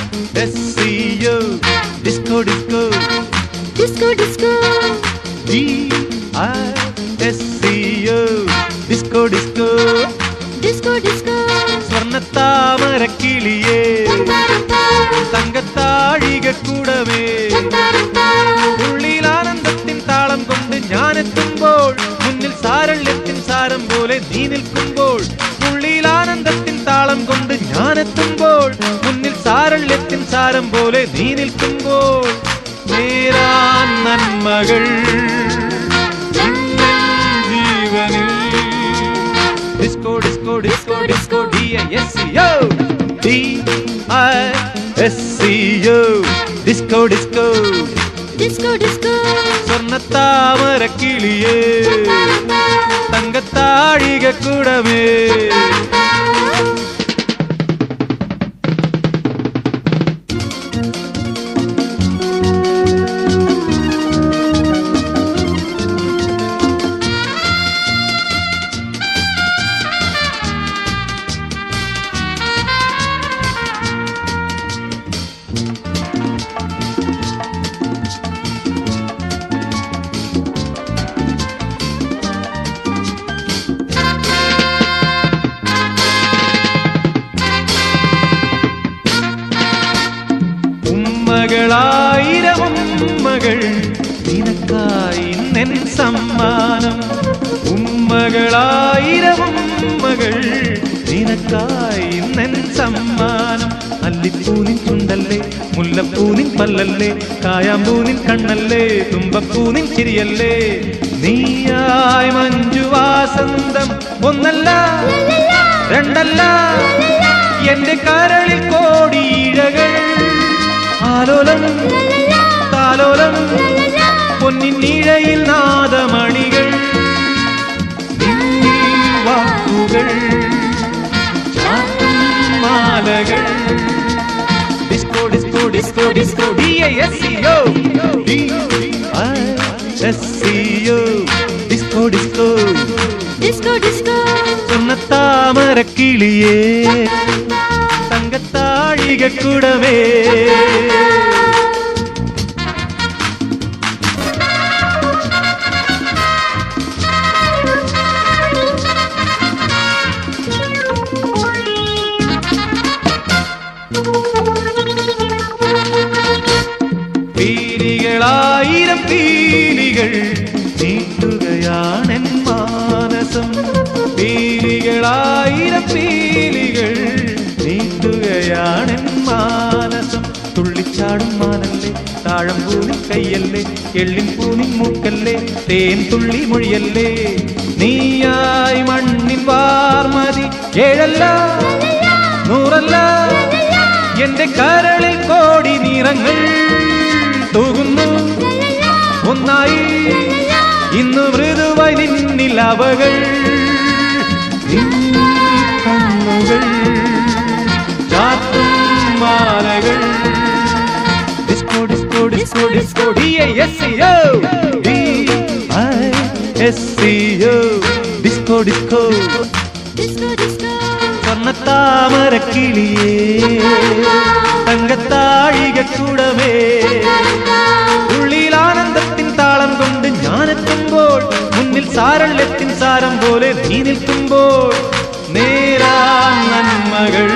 D-I-S-C-O Disco Disco Disco Disco D-I-S-C-O Disco Disco Disco Disco സ്വർണ്ണത്താമരക്കിളിയേ തങ്കത്താഴിക കൂടവേ ഉള്ളിൽ ആനന്ദത്തിൻ താളം കൊണ്ട് ഞാനെത്തുമ്പോൾ മുന്നിൽ സാരള്യത്തിൻ സാരം പോലെ നീ നിൽക്കുമ്പോൾ ഉള്ളിൽ ആനന്ദത്തിൻ താളം കൊണ്ട് ഞാനെത്തുമ്പോൾ മുന്നിൽ സാരള്യത്തിൻ സാരം പോലെ നീ നിൽക്കുമ്പോൾ നേരാൻ നന്മകൾ ജീവനിൽ disco disco disco disco D-I-S-C-O D-I-S-C-O disco disco Disco Disco സ്വർണ്ണത്താമരക്കിളിയേ തങ്കത്താഴിക കൂടമേ ഉമ്മകളായിരം ഉമ്മകൾ നിനക്കായി നിൻ സമ്മാനം ഉമ്മകളായിരം ഉമ്മകൾ നിനക്കായി നിൻ സമ്മാനം അല്ലിപ്പൂനിൻ ചുണ്ടല്ലേ മുല്ലപ്പൂനിൻ പല്ലല്ലേ കായാമ്പൂനിൻ കണ്ണല്ലേ തുമ്പപ്പൂനിൻ ചിരിയല്ലേ നീയായി മഞ്ജുവാസന്തം ഒന്നല്ല രണ്ടല്ല എന്റെ കരളിൽ കോടിയിഴകൾ ആലോലം താലോലം പൊന്നിൻ നീഴയിൽ നാദമണികൾ വാക്കുകൾ മാലകൾ disco disco disco disco D-I-S-C-O D-I-S-C-O disco disco Disco Disco സ്വർണ്ണത്താമരക്കിളിയേ തങ്കത്താഴിക കൂടമേ പീലികളായിരം പീലികൾ നീട്ടുകയാണെൻ മാനസം പീലികളായിരം പീലികൾ നീട്ടുകയാണെൻ മാനസം തുള്ളിച്ചാടും മാനല്ലേ താഴമ്പൂനിൻ കയ്യല്ലേ എള്ളിൻ പൂനിൻ മൂക്കല്ലേ തേൻ തുള്ളി മൊഴിയല്ലേ നീയായി മണ്ണിൻ വാർമതി ഏഴല്ല നൂറല്ല എന്റെ കരളിൽ കോടി നിറങ്ങൾ തൂകുന്നു ഒന്നായി ഇന്നു മൃദുവായി നിന്നിൽ അവകൾ കണ്ണുകൾ ചാത്തും മാലകൾ disco disco disco disco D-I-S-C-O D-I-S-C-O disco disco Disco Disco സ്വർണ്ണത്താമരക്കിളിയേ തങ്കത്താഴിക കൂടമേ ഉള്ളിൽ ആനന്ദത്തിൻ താളം കൊണ്ട് ഞാനെത്തുമ്പോൾ മുന്നിൽ സാരള്യത്തിൻ സാരം പോലെ നീ നിൽക്കുമ്പോൾ നേരാ നന്മകൾ